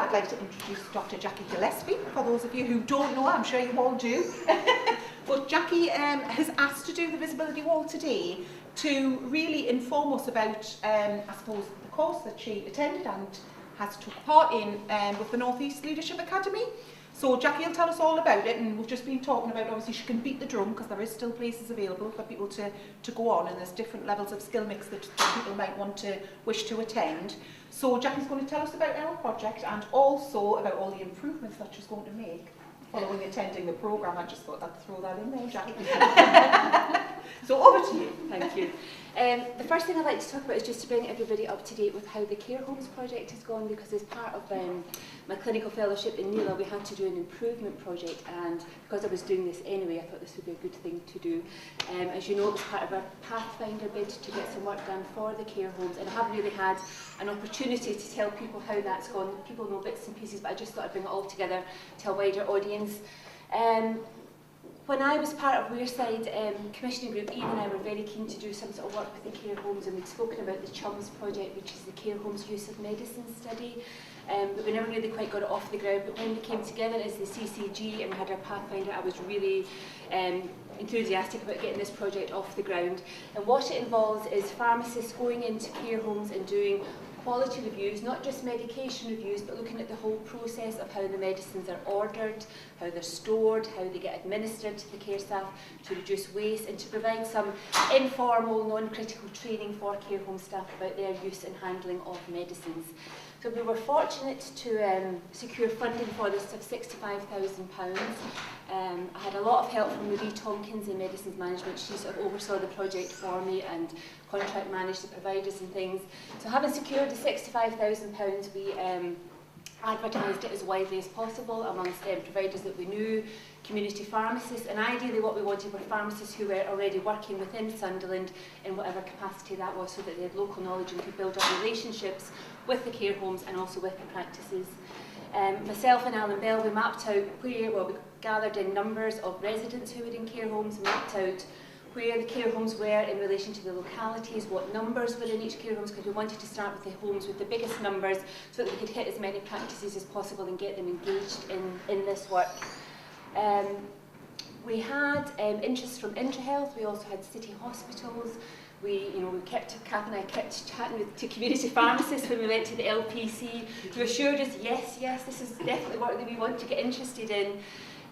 I'd like to introduce Dr. Jackie Gillespie. For those of you who don't know, I'm sure you all do. But Jackie has asked to do the visibility wall today to really inform us about, I suppose, the course that she attended and has took part in with the North East Leadership Academy. So Jackie will tell us all about it, and we've just been talking about, obviously she can beat the drum because there is still places available for people to go on, and there's different levels of skill mix that people might wish to attend. So Jackie's going to tell us about our project and also about all the improvements that she's going to make following attending the programme. I just thought I'd throw that in there, Jackie. So over to you. Thank you. The first thing I'd like to talk about is just to bring everybody up to date with how the Care Homes project has gone, because as part of my clinical fellowship in Neela, we had to do an improvement project, and because I was doing this anyway, I thought this would be a good thing to do. As you know, it was part of our Pathfinder bid to get some work done for the care homes, and I haven't really had an opportunity to tell people how that's gone. People know bits and pieces, but I just thought I'd bring it all together to a wider audience. When I was part of Wearside Commissioning Group, Ian and I were very keen to do some sort of work with the care homes, and we'd spoken about the CHUMS project, which is the Care Homes Use of Medicine study, but we never really quite got it off the ground. But when we came together as the CCG and we had our Pathfinder, I was really enthusiastic about getting this project off the ground. And what it involves is pharmacists going into care homes and doing quality reviews, not just medication reviews, but looking at the whole process of how the medicines are ordered, how they're stored, how they get administered to the care staff to reduce waste, and to provide some informal, non-critical training for care home staff about their use and handling of medicines. So we were fortunate to secure funding for this of £65,000. I had a lot of help from Marie Tompkins in Medicines Management. She sort of oversaw the project for me and contract managed the providers and things. So having secured the £65,000, we advertised it as widely as possible amongst providers that we knew, community pharmacists, and ideally what we wanted were pharmacists who were already working within Sunderland in whatever capacity that was, so that they had local knowledge and could build up relationships with the care homes and also with the practices. Myself and Alan Bell, we mapped out we gathered in numbers of residents who were in care homes, mapped out where the care homes were in relation to the localities, what numbers were in each care homes, because we wanted to start with the homes with the biggest numbers so that we could hit as many practices as possible and get them engaged in this work. We had interest from IntraHealth. We also had city hospitals. Kath and I kept chatting to community pharmacists when we went to the LPC, who assured us, yes, this is definitely work that we want to get interested in.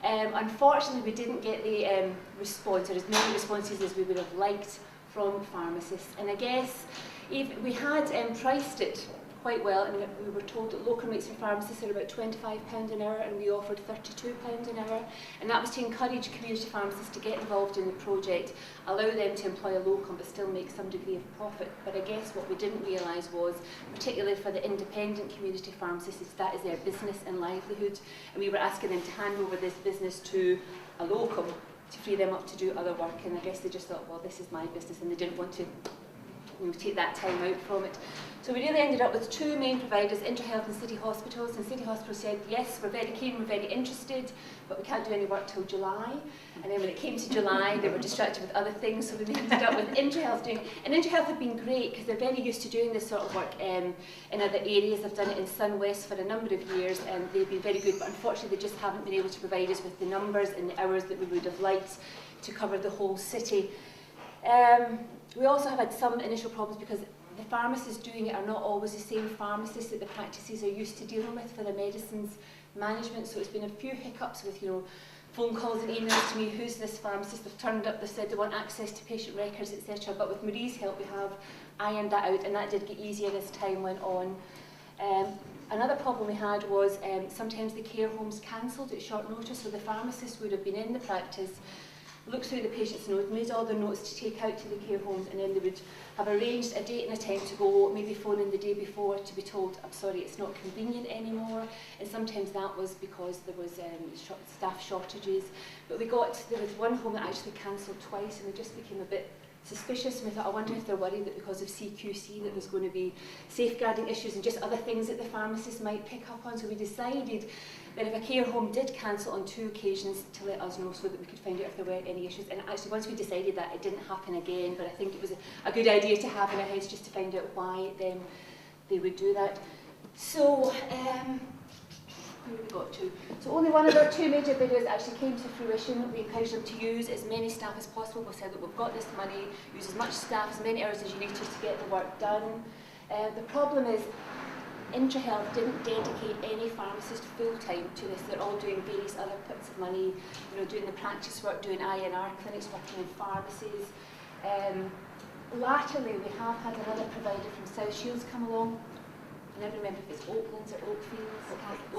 Unfortunately, we didn't get the response, or as many responses as we would have liked from pharmacists. And I guess we had priced it quite well, and we were told that locum rates for pharmacists are about £25 an hour, and we offered £32 an hour. And that was to encourage community pharmacists to get involved in the project, allow them to employ a locum but still make some degree of profit. But I guess what we didn't realise was, particularly for the independent community pharmacists, is that is their business and livelihood, and we were asking them to hand over this business to a locum to free them up to do other work. And I guess they just thought, well, this is my business, and they didn't want to take that time out from it. So we really ended up with two main providers, IntraHealth and City Hospitals, and City Hospitals said, yes, we're very keen, we're very interested, but we can't do any work till July. And then when it came to July, they were distracted with other things, so we ended up with IntraHealth doing, and IntraHealth have been great because they're very used to doing this sort of work in other areas. They've done it in Sun West for a number of years, and they've been very good, but unfortunately they just haven't been able to provide us with the numbers and the hours that we would have liked to cover the whole city. We also have had some initial problems because the pharmacists doing it are not always the same pharmacists that the practices are used to dealing with for the medicines management. So it's been a few hiccups with, phone calls and emails to me, who's this pharmacist? They've turned up, they've said they want access to patient records, etc. But with Marie's help, we have ironed that out, and that did get easier as time went on. Another problem we had was sometimes the care homes cancelled at short notice, so the pharmacist would have been in the practice, looked through the patient's notes, made all their notes to take out to the care homes, and then they would have arranged a date and a time to go, maybe phone in the day before to be told, I'm sorry, it's not convenient anymore. And sometimes that was because there was staff shortages. But there was one home that actually cancelled twice, and we just became a bit suspicious, and we thought, I wonder if they're worried that because of CQC that there's going to be safeguarding issues and just other things that the pharmacists might pick up on. So we decided that if a care home did cancel on 2 occasions, to let us know so that we could find out if there were any issues. And actually once we decided that, it didn't happen again, but I think it was a good idea to have in our heads just to find out why they would do that. So where we got to. So only one of our 2 major bidders actually came to fruition. We encouraged them to use as many staff as possible. We said that we've got this money, use as much staff, as many hours as you need to get the work done. The problem is Intrahealth didn't dedicate any pharmacist full-time to this. They're all doing various other bits of money, you know, doing the practice work, doing INR clinics, working in pharmacies. Latterly, we have had another provider from South Shields come along. I never remember if it's Oaklands or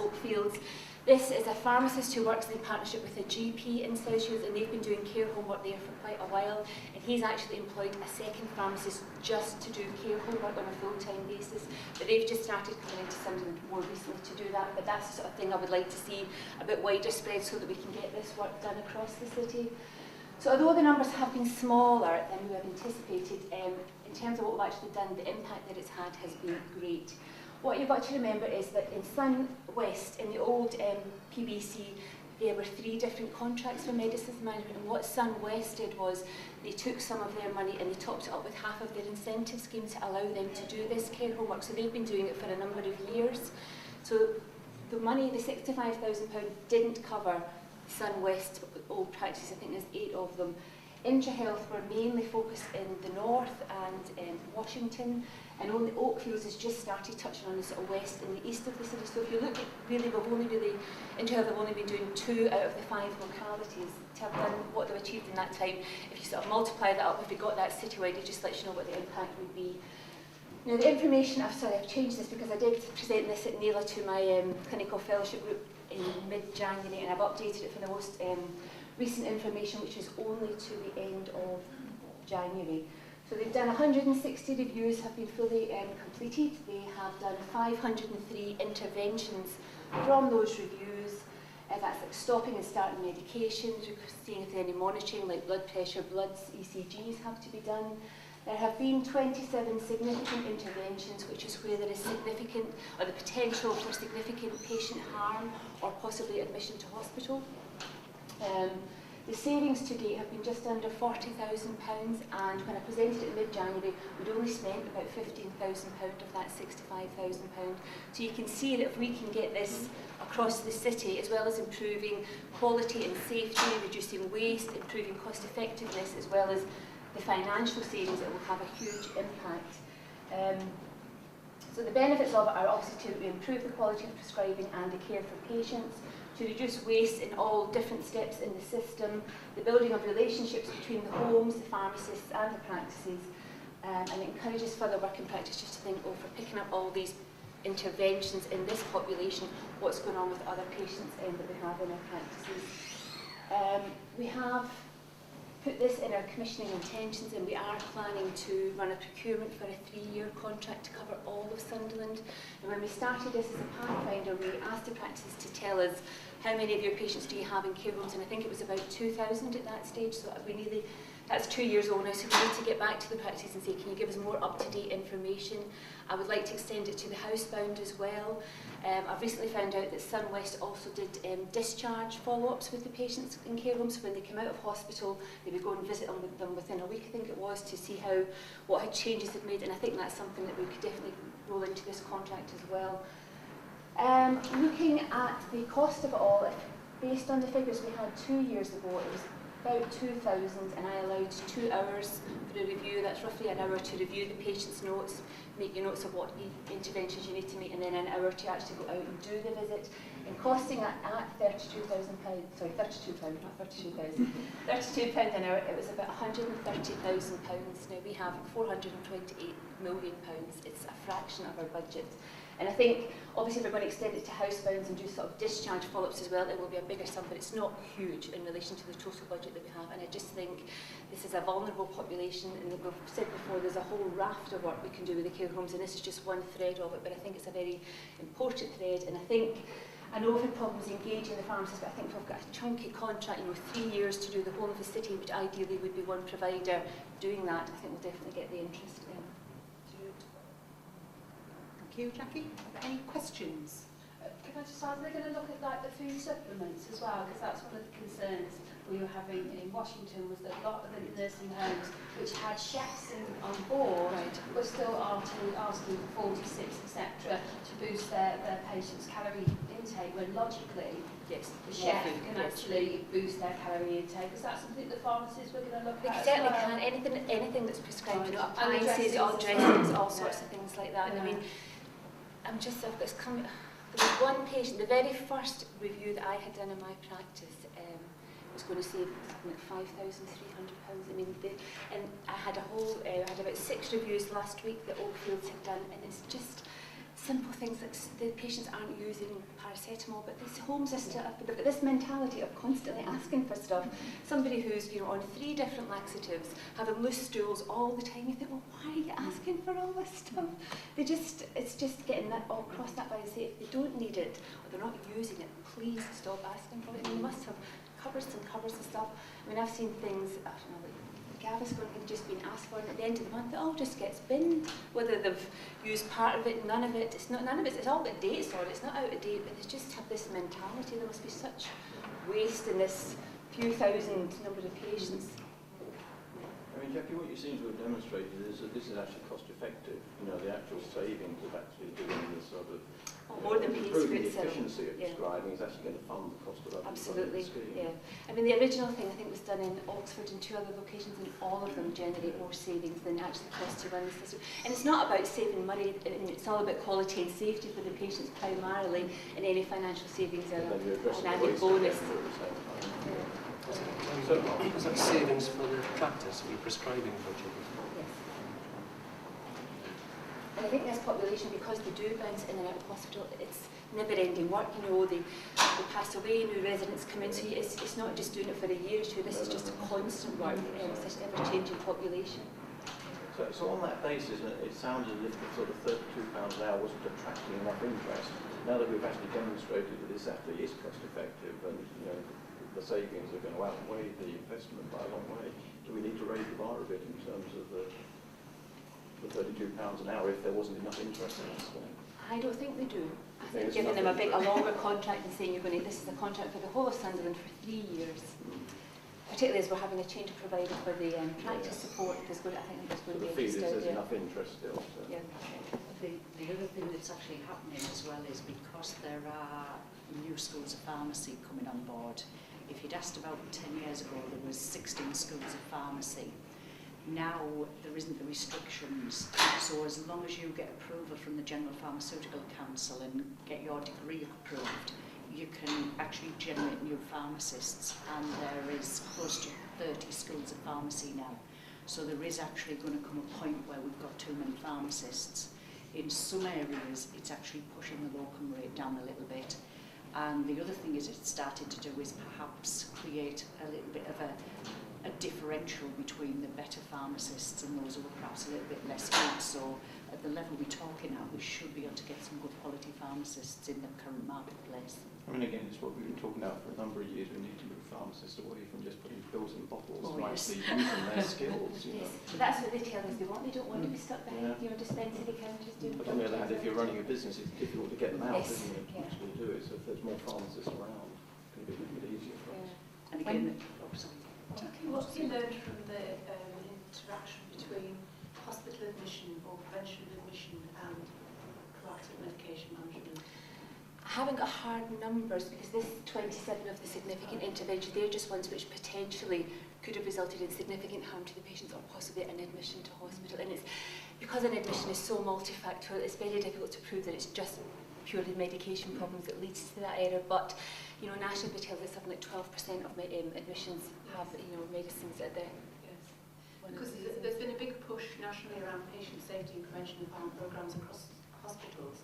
Oakfields. This is a pharmacist who works in partnership with a GP in South Shields, and they've been doing care home work there for quite a while. And he's actually employed a second pharmacist just to do care home work on a full-time basis. But they've just started coming into Sunderland more recently to do that. But that's the sort of thing I would like to see a bit wider spread so that we can get this work done across the city. So although the numbers have been smaller than we have anticipated, in terms of what we've actually done, the impact that it's had has been great. What you've got to remember is that in Sun West, in the old PBC, there were 3 different contracts for medicines management, and what Sun West did was they took some of their money and they topped it up with half of their incentive scheme to allow them to do this care home work. So they've been doing it for a number of years. So the money, the £65,000, didn't cover Sun West old practices. I think there's 8 of them. Intrahealth were mainly focused in the north and Washington, and only Oakfields has just started touching on the sort of west and the east of the city. So if you look at Intrahealth have only been doing 2 out of the 5 localities to have done what they've achieved in that time. If you sort of multiply that up, if we got that citywide, it just lets you know what the impact would be. Now the information, I've changed this because I did present this at NAILA to my clinical fellowship group in mid-January, and I've updated it for the most recent information, which is only to the end of January. So they've done 160 reviews, have been fully completed. They have done 503 interventions from those reviews. That's like stopping and starting medications, seeing if there's any monitoring like blood pressure, bloods, ECGs have to be done. There have been 27 significant interventions, which is where there is significant, or the potential for significant patient harm or possibly admission to hospital. The savings to date have been just under £40,000, and when I presented it in mid-January, we'd only spent about £15,000 of that £65,000. So you can see that if we can get this across the city, as well as improving quality and safety, reducing waste, improving cost effectiveness, as well as the financial savings, it will have a huge impact. So the benefits of it are obviously to improve the quality of prescribing and the care for patients, to reduce waste in all different steps in the system, the building of relationships between the homes, the pharmacists and the practices, and it encourages further work in practice just to think, oh, for picking up all these interventions in this population, what's going on with other patients that we have in our practices. We have put this in our commissioning intentions, and we are planning to run a procurement for a 3-year contract to cover all of Sunderland. And when we started this as a pathfinder, we asked the practices to tell us how many of your patients do you have in care homes, and I think it was about 2,000 at that stage. So that's 2 years old now, so we need to get back to the practice and say, can you give us more up-to-date information? I would like to extend it to the housebound as well. I've recently found out that Sun West also did discharge follow-ups with the patients in care homes. When they came out of hospital, they would go and visit them within a week, I think it was, to see what changes they've made, and I think that's something that we could definitely roll into this contract as well. Looking at the cost of it all, based on the figures we had 2 years ago, it was about 2,000, and I allowed 2 hours for a review. That's roughly an hour to review the patient's notes, make your notes of what interventions you need to make, and then an hour to actually go out and do the visit. And costing at £32,000, sorry, £32, not 32,000, £32 an hour, it was about £130,000. Now we have £428 million. It's a fraction of our budget. And I think, obviously, if we're going to extend it to housebounds and do sort of discharge follow-ups as well, it will be a bigger sum, but it's not huge in relation to the total budget that we have. And I just think this is a vulnerable population, and we've said before, there's a whole raft of work we can do with the care homes, and this is just one thread of it, but I think it's a very important thread. And I know we've had problems engaging the pharmacists, but I think if we've got a chunky contract, 3 years to do the whole of the city, which ideally would be one provider doing that, I think we'll definitely get the interest in. Thank you, Jackie. Are there any questions? Can I just ask, they're going to look at the food supplements as well, because that's one of the concerns we were having in Washington, was that a lot of the nursing homes which had chefs on board were still asking for 46, etc., to boost their patients' calorie intake when logically Yes. the chef can actually boost their calorie intake. Is that something the pharmacists we're going to look We at? certainly can. Anything that's prescribed, you know, And the appliances, all dressings as dressings, well. all sorts of things like that. And I Yeah. mean, I've just come. There was one patient. The very first review that I had done in my practice was going to save something like £5,300. I mean, and I had I had about 6 reviews last week that Oakfields had done, and it's just simple things like the patients aren't using paracetamol, but these homes are still up. They've got this mentality of constantly asking for stuff. Somebody who's, you know, on 3 different laxatives, having loose stools all the time, you think, well, why are you asking for all this stuff? It's just getting that all across that by and say, if they don't need it or they're not using it, please stop asking for it. And you must have cupboards and cupboards of stuff. I mean, I've seen things, I don't know, like Gaviscon had just been asked for, and at the end of the month it all just gets binned. Whether they've used part of it, none of it, it's all got dates on it, it's not out of date, but they just have this mentality. There must be such waste in this few thousand number of patients. I mean, Jackie, what you seem to have demonstrated is that this is actually cost effective. You know, the actual savings of actually doing this sort of More than pays for improving the itself. efficiency of Yeah. prescribing is actually going to fund the cost of that. Absolutely, scheme. yeah. I mean, the original thing I think was done in Oxford and 2 other locations, and all of them generate more savings than actually cost to run the system. And it's not about saving money, it's all about quality and safety for the patients primarily, and any financial savings are And then you're addressing an the added waste bonus. again at the same time. Yeah. So, Is that savings for the practice, for your prescribing budget? Yes. And I think this population, because they do bounce in and out of hospital, it's never-ending work. You know, they pass away, new residents come in, so it's not just doing it for a year or 2. This is just a constant work. It's this ever-changing population. So on that basis, it sounds as if the sort of £32 an hour wasn't attracting enough interest. Now that we've actually demonstrated that this actually is cost effective, and you know the savings are going to outweigh the investment by a long way, do we need to raise the bar a bit in terms of the £32 an hour if there wasn't enough interest in this one? I don't think they do. I think There's giving them a nothing longer contract and saying this is a contract for the whole of Sunderland for 3 years. Particularly as we're having a change of provider for the practice support, I think there's going to be So the a feel is just out there's there. enough interest still. So. Yeah. The other thing that's actually happening as well is because there are new schools of pharmacy coming on board. If you'd asked about 10 years ago, there was 16 schools of pharmacy. Now there isn't the restrictions, so as long as you get approval from the General Pharmaceutical Council and get your degree approved, you can actually generate new pharmacists, and there is close to 30 schools of pharmacy now. So there is actually going to come a point where we've got too many pharmacists. In some areas, it's actually pushing the locum rate down a little bit. And the other thing is it's started to do is perhaps create a little bit of a differential between the better pharmacists and those who are perhaps a little bit less good. So at the level we're talking at, we should be able to get some good quality pharmacists in the current marketplace. I mean, again, it's what we've been talking about for a number of years. We need to move pharmacists away from just putting pills in bottles to actually using their skills. You know. Yes, but that's what they tell us they want. They don't want to be stuck behind your dispensary counters doing. But on the other hand, if you're running a business, it's difficult to get them out, Yes, isn't it? yeah. To actually do it. So if there's more pharmacists around, it's going to be a little bit easier for us. And again, sorry. What have you learned from the interaction between hospital admission or prevention of admission and proactive medication management? I haven't got hard numbers because this 27 of the significant intervention, they're just ones which potentially could have resulted in significant harm to the patients or possibly an admission to hospital. And it's because an admission is so multifactorial, it's very difficult to prove that it's just purely medication problems that leads to that error. But you know, national data tells us something like 12% of admissions have medicines at their. Because there's been a big push nationally around patient safety and prevention of harm programmes across hospitals,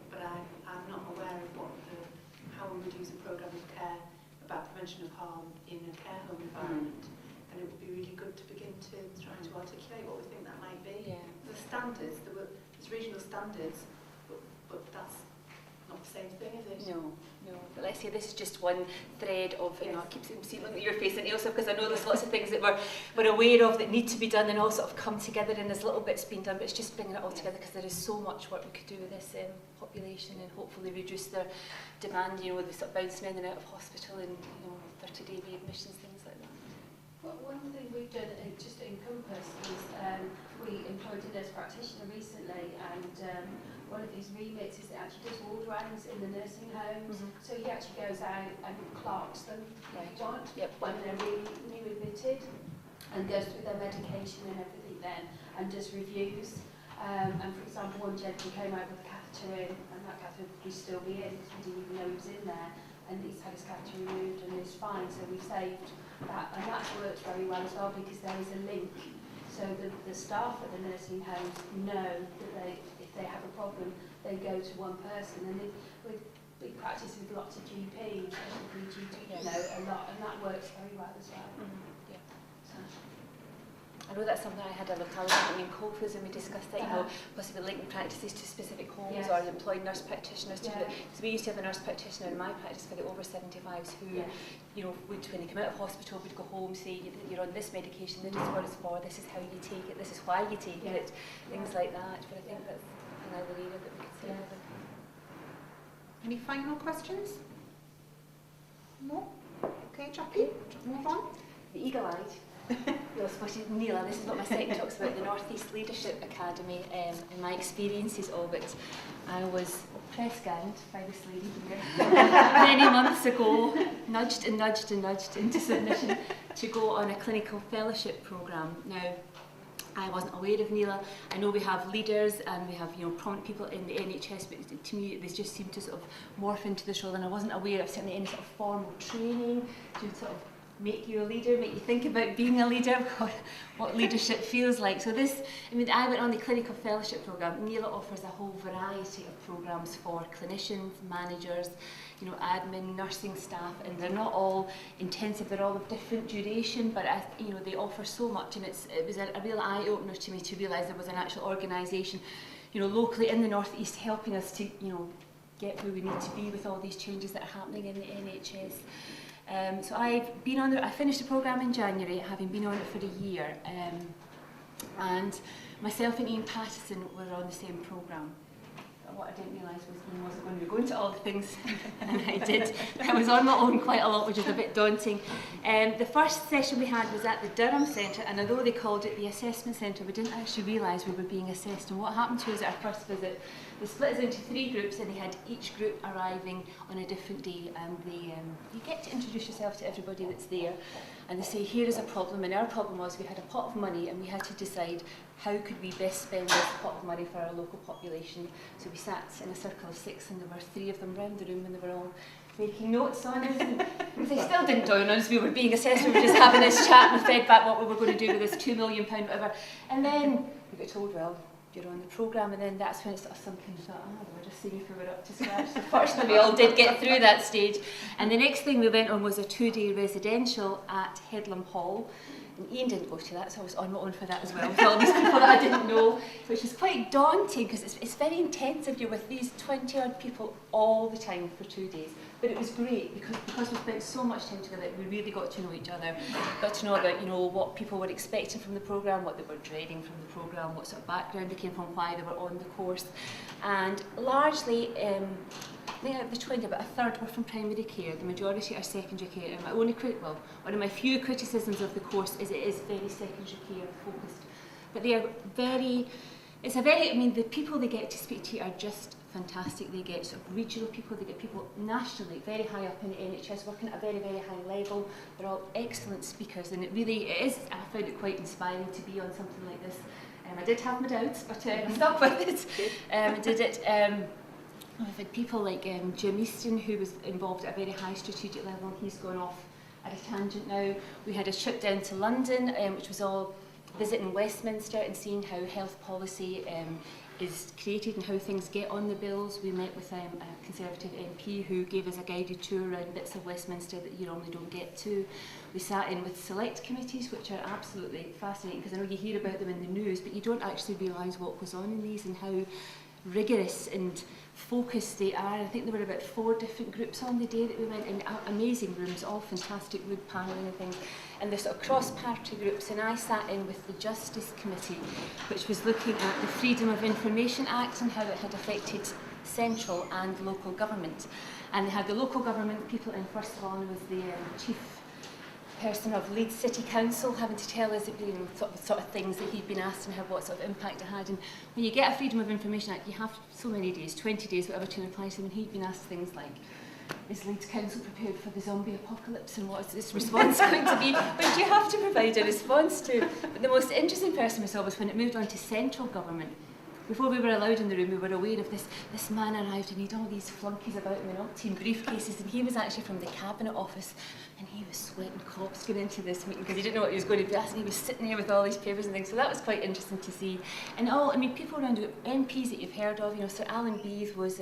but I'm not aware of how we would use a programme of care about prevention of harm in a care home environment. And it would be really good to begin to try to articulate what we think that might be. Yeah. The standards, there's regional standards, but that's not the same thing, is it? No. But let's say this is just one thread of, I keep seeing looking at your face and Ailsa, because I know there's lots of things that we're aware of that need to be done and all sort of come together, and there's little bits being done, but it's just bringing it all together because there is so much work we could do with this population and hopefully reduce their demand, the sort of bouncing in and out of hospital and 30-day readmissions, things like that. Well, one thing we've done just in Compass is we employed a nurse practitioner recently, and one of his remits is that actually does ward rounds in the nursing homes. So he actually goes out and clerks them when they're really new admitted, and goes through their medication and everything then, and does reviews. And for example, one gentleman came out with a catheter in, and that catheter would still be in, he didn't even know he was in there, and he's had his catheter removed and is fine, so we've saved that, and that's worked very well as well, because there is a link. So the staff at the nursing homes know that if they have a problem, they go to one person, and with big practice with lots of GPs, you know, a lot, and that works very well as well. I know that's something I had a look at in Cope's, and we discussed that, you know, possibly linking practices to specific homes or employed nurse practitioners to do it. So we used to have a nurse practitioner in my practice for the over 75s who, you know, would, when they come out of hospital, would go home, say, you're on this medication, this is what it's for, this is how you take it, this is why you take it, things like that. But I think that's another area that we could say. Any final questions? No? Okay, Jackie, move on. The eagle-eyed. Neela, this is what my second talks about, the North East Leadership Academy, and my experiences of it. I was press-ganged by this lady here many months ago, nudged into submission to go on a clinical fellowship programme. Now, I wasn't aware of Neela. I know we have leaders and we have, you know, prominent people in the NHS, but to me they just seem to sort of morph into this role, and I wasn't aware of certainly any sort of formal training to sort of make you a leader, make you think about being a leader, what leadership feels like. So this, I mean, I went on the clinical fellowship programme. Neela offers a whole variety of programmes for clinicians, managers, you know, admin, nursing staff, and they're not all intensive, they're all of different duration, but you know, they offer so much, and it was a real eye-opener to me to realise there was an actual organisation, you know, locally in the North East helping us to, you know, get where we need to be with all these changes that are happening in the NHS. So I've been on I finished the programme in January, having been on it for a year, and myself and Ian Pattison were on the same programme. What I didn't realise was Ian wasn't going to be going to all the things, and I did. I was on my own quite a lot, which was a bit daunting. The first session we had was at the Durham Centre, and although they called it the Assessment Centre, we didn't actually realise we were being assessed. And what happened to us at our first visit, they split us into 3 groups, and they had each group arriving on a different day, and you get to introduce yourself to everybody that's there, and they say, here is a problem, and our problem was we had a pot of money, and we had to decide how could we best spend this pot of money for our local population. So we sat in a circle of 6, and there were 3 of them round the room, and they were all making notes on us, and they still didn't down on us. We were being assessed, we were just having this chat and fed back what we were going to do with this £2 million whatever. And then we got told, well, you're on the programme, and then that's when it sort of sunk in. Thought, we were just seeing if we were up to scratch. So fortunately we all did get through that stage. And the next thing we went on was a 2-day residential at Headlam Hall. And Ian didn't go to that, so I was on my own for that as well, with all these people that I didn't know, which was quite daunting, because it's very intensive. You're with these 20-odd people all the time for 2 days. But it was great, because we spent so much time together, we really got to know each other, got to know about, you know, what people were expecting from the programme, what they were dreading from the programme, what sort of background they came from, why they were on the course. And largely, I think out of the 20, about a third were from primary care, the majority are secondary care. And my only one of my few criticisms of the course is it is very secondary care focused. But they are I mean, the people they get to speak to are just fantastic. They get sort of regional people, they get people nationally, very high up in the NHS, working at a very, very high level. They're all excellent speakers, and it is, I found it quite inspiring to be on something like this. I did have my doubts, but I stuck with it. I did it. I've had people like Jim Easton, who was involved at a very high strategic level. He's gone off at a tangent now. We had a trip down to London, which was all visiting Westminster and seeing how health policy is created and how things get on the bills. We met with a Conservative MP who gave us a guided tour around bits of Westminster that you normally don't get to. We sat in with select committees, which are absolutely fascinating, because I know you hear about them in the news, but you don't actually realise what goes on in these and how rigorous and focused they are. I think there were about 4 different groups on the day that we went in, amazing rooms, all fantastic wood panelling and things, and they're sort of cross-party groups. And I sat in with the Justice Committee, which was looking at the Freedom of Information Act and how it had affected central and local government. And they had the local government people in. First of all, there was the Chief person of Leeds City Council having to tell us, you know, sort of things that he'd been asked and how, what sort of impact it had. And when you get a Freedom of Information Act, you have so many days, 20 days, whatever, to reply to them. And he'd been asked things like, is Leeds Council prepared for the zombie apocalypse, and what is this response going to be? Which you have to provide a response to. But the most interesting person we saw was when it moved on to central government. Before we were allowed in the room, we were aware of this man arrived and he had all these flunkies about him and umpteen briefcases, and he was actually from the Cabinet Office, and he was sweating cops going into this meeting because he didn't know what he was going to be asked, and he was sitting there with all these papers and things, so that was quite interesting to see. And all, I mean, people around it, MPs that you've heard of, you know, Sir Alan Beith was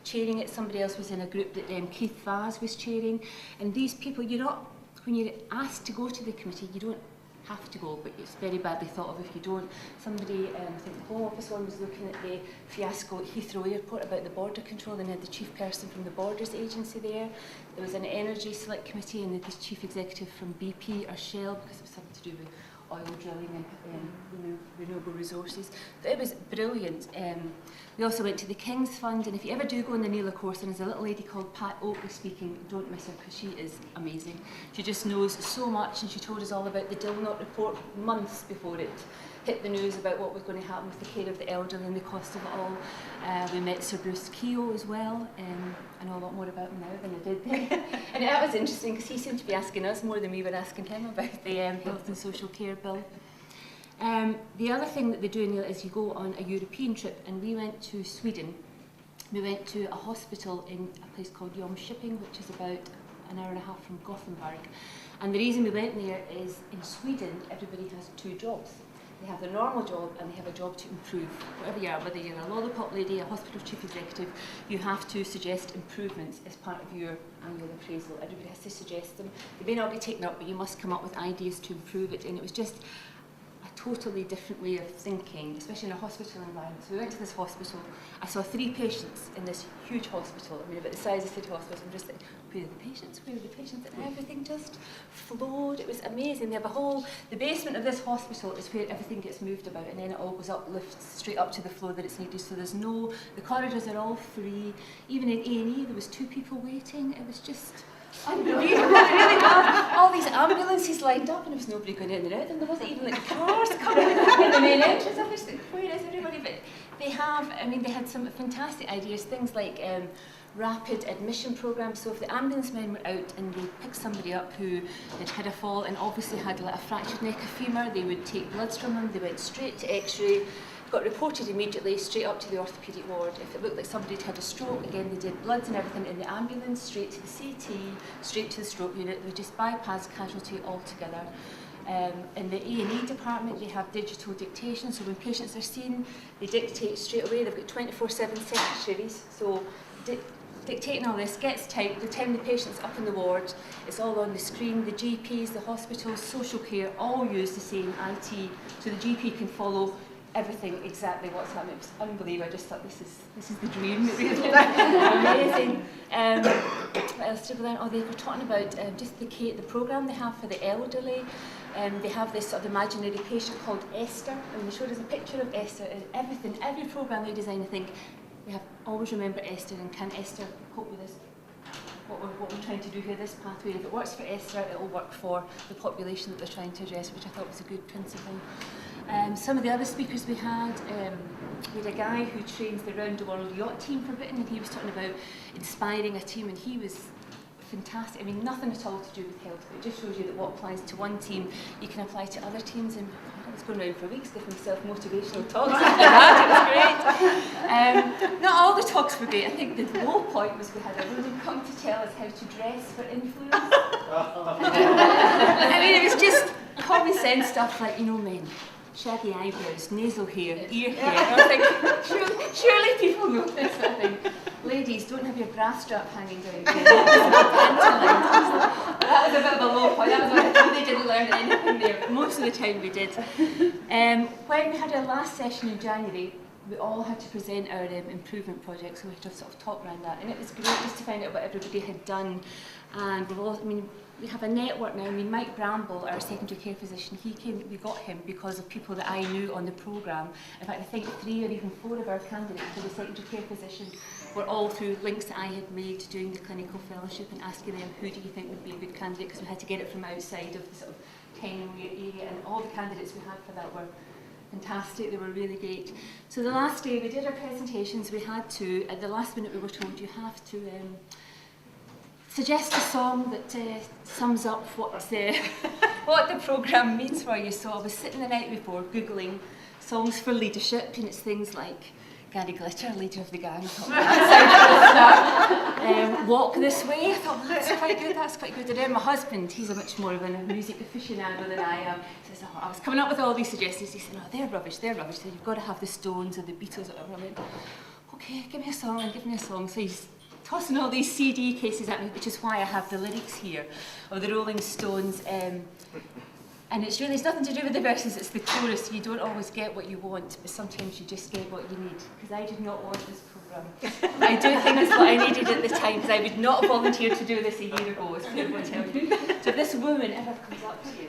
chairing it, somebody else was in a group that Keith Vaz was chairing, and these people, you're not, when you're asked to go to the committee, you don't have to go, but it's very badly thought of if you don't. Somebody, I think the Home Office one was looking at the fiasco at Heathrow Airport about the border control, and had the chief person from the Borders Agency there. There was an Energy Select Committee and the chief executive from BP or Shell, because it was something to do with oil drilling and renewable resources. But it was brilliant. We also went to the King's Fund, and if you ever do go on the NELA course, and there's a little lady called Pat Oakley speaking, don't miss her because she is amazing. She just knows so much, and she told us all about the Dilnot report months before it hit the news about what was going to happen with the care of the elderly and the cost of it all. We met Sir Bruce Keogh as well. I know a lot more about him now than I did then. And that was interesting because he seemed to be asking us more than we were asking him about the health and social care bill. The other thing that they do in is you go on a European trip, and we went to Sweden. We went to a hospital in a place called Jönköping, which is about an hour and a half from Gothenburg. And the reason we went there is in Sweden, everybody has 2 jobs. They have their normal job and they have a job to improve. Whatever you are, whether you're a lollipop lady, a hospital chief executive, you have to suggest improvements as part of your annual appraisal. Everybody has to suggest them. They may not be taken up, but you must come up with ideas to improve it. And it was just a totally different way of thinking, especially in a hospital environment. So we went to this hospital. I saw 3 patients in this huge hospital. I mean, about the size of City Hospital. I'm just like, where are the patients? Where are the patients? And everything just flowed. It was amazing. They have the basement of this hospital is where everything gets moved about, and then it all goes up, lifts straight up to the floor that it's needed. So the corridors are all free. Even in A&E, there was 2 people waiting. It was just unbelievable. They really had all these ambulances lined up, and there was nobody going in and out, and there wasn't even like cars coming in the main entrance. I was like, where is everybody? But they had some fantastic ideas, things like rapid admission programs. So if the ambulance men were out and they picked somebody up who had had a fall and obviously had like a fractured neck or femur, they would take bloods from them. They went straight to X-ray, got reported immediately straight up to the orthopaedic ward. If it looked like somebody had had a stroke, again they did bloods and everything in the ambulance, straight to the CT, straight to the stroke unit. They would just bypass casualty altogether. In the A&E department, they have digital dictation, so when patients are seen, they dictate straight away. They've got 24/7 secretaries, so dictating all this gets typed. The time the patient's up in the ward, it's all on the screen. The GPs, the hospitals, social care, all use the same IT, so the GP can follow everything exactly what's happening. It was unbelievable. I just thought this is the dream. Really amazing. What else did we learn? Oh, they were talking about just the programme they have for the elderly. They have this sort of imaginary patient called Esther, and they showed us a picture of Esther. And every programme they design, I think, we have always remember Esther, and can Esther cope with this? What we're trying to do here, this pathway. If it works for Esther, it will work for the population that they're trying to address, which I thought was a good principle. Some of the other speakers we had a guy who trains the round the world yacht team for Britain, and he was talking about inspiring a team, and he was fantastic. I mean, nothing at all to do with health, but it just shows you that what applies to one team, you can apply to other teams. And I was going around for weeks giving myself motivational talks after that. It was great. Not all the talks were great. I think the low point was we had a woman come to tell us how to dress for influence. I mean, it was just common sense stuff like, you know, men, shaggy eyebrows, nasal hair, ear hair. I was like, surely people know this sort of thing. Ladies, don't have your bra strap hanging down. That was a bit of a low point. That was when they didn't learn anything there. Most of the time we did. When we had our last session in January, we all had to present our improvement projects, so we had to sort of talk around that, and it was great just to find out what everybody had done. And we've all, I mean, we have a network now. I mean, Mike Bramble, our secondary care physician, we got him because of people that I knew on the programme. In fact, I think 3 or even 4 of our candidates for the secondary care physician were all through links that I had made doing the clinical fellowship and asking them, who do you think would be a good candidate, because we had to get it from outside of the sort of 10-year area, and all the candidates we had for that were fantastic, they were really great. So the last day we did our presentations, we had to, at the last minute we were told you have to suggest a song that sums up what the programme means for you. So I was sitting the night before Googling songs for leadership, and it's things like Gary Glitter, leader of the gang. I thought, that Walk This Way. I thought, that's quite good, that's quite good. And then my husband, he's a much more of a music aficionado than I am. He says, I was coming up with all these suggestions. He said, they're rubbish, they're rubbish. So you've got to have the Stones or the Beatles or whatever. I went, okay, give me a song and give me a song. So he's tossing all these CD cases at me, which is why I have the lyrics here of the Rolling Stones. And it's nothing to do with the verses, it's the chorus. You don't always get what you want, but sometimes you just get what you need. Because I did not want this programme. I do think it's what I needed at the time, because I would not have volunteered to do this a year ago, as Claire will tell you. So if this woman ever comes up to you,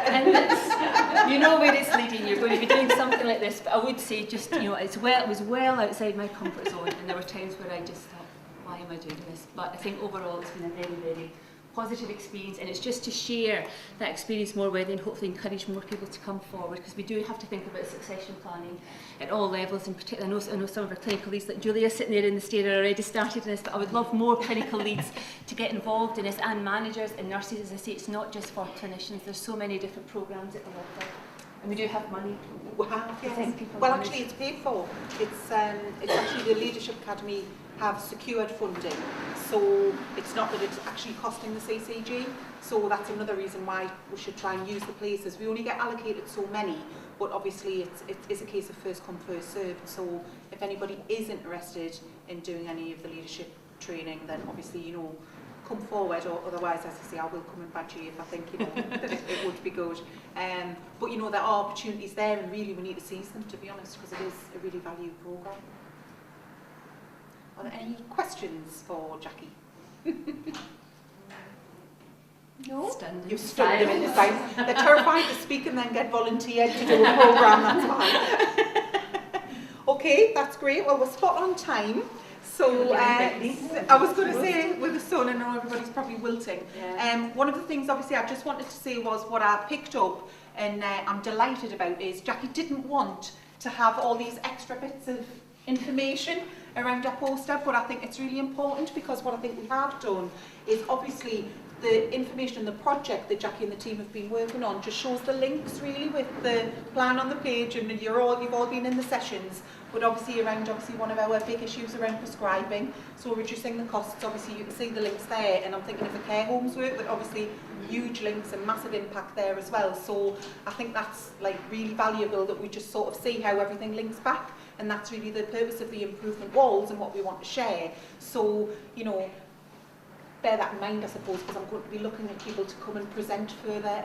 and this, you know where it's leading, you're going to be doing something like this, but I would say just, it was well outside my comfort zone, and there were times where I just thought, why am I doing this? But I think overall it's been a very, very positive experience, and it's just to share that experience more with and hopefully encourage more people to come forward, because we do have to think about succession planning at all levels. In particular, I know some of our clinical leads, like Julia sitting there in the stair, are already started in this, but I would love more clinical leads to get involved in this, and managers and nurses. As I say, it's not just for clinicians, there's so many different programmes that we offer, and we do have money. Well, actually it's paid for. It's actually the Leadership Academy have secured funding, so it's not that it's actually costing the CCG, so that's another reason why we should try and use the places. We only get allocated so many, but obviously it is a case of first come first served, so if anybody is interested in doing any of the leadership training, then obviously come forward, or otherwise, as I say, I will come and badge you if I think that it would be good. But there are opportunities there, and really we need to seize them, to be honest, because it is a really valued programme. Are there any questions for Jackie? No? You've stunned them in the silence. They're terrified to speak and then get volunteered to do a programme, that's fine. Okay, that's great. Well, we're spot on time. So I was going to say, with the sun, I know everybody's probably wilting. Yeah. One of the things, obviously, I just wanted to say was what I picked up, and I'm delighted about, is Jackie didn't want to have all these extra bits of information around our poster, but I think it's really important, because what I think we have done is obviously the information and the project that Jackie and the team have been working on just shows the links really with the plan on the page, and you've all been in the sessions, but obviously one of our big issues around prescribing, so reducing the costs. Obviously you can see the links there, and I'm thinking of the care homes work, but obviously huge links and massive impact there as well. So I think that's really valuable, that we just sort of see how everything links back, and that's really the purpose of the improvement walls and what we want to share. So bear that in mind, I suppose, because I'm going to be looking at people to come and present further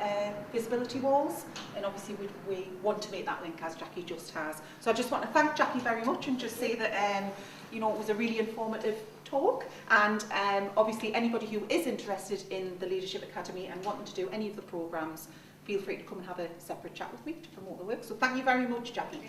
visibility walls, and obviously we want to make that link, as Jackie just has. So I just want to thank Jackie very much, and just say that it was a really informative talk, and obviously anybody who is interested in the Leadership Academy and wanting to do any of the programmes, feel free to come and have a separate chat with me to promote the work. So thank you very much, Jackie.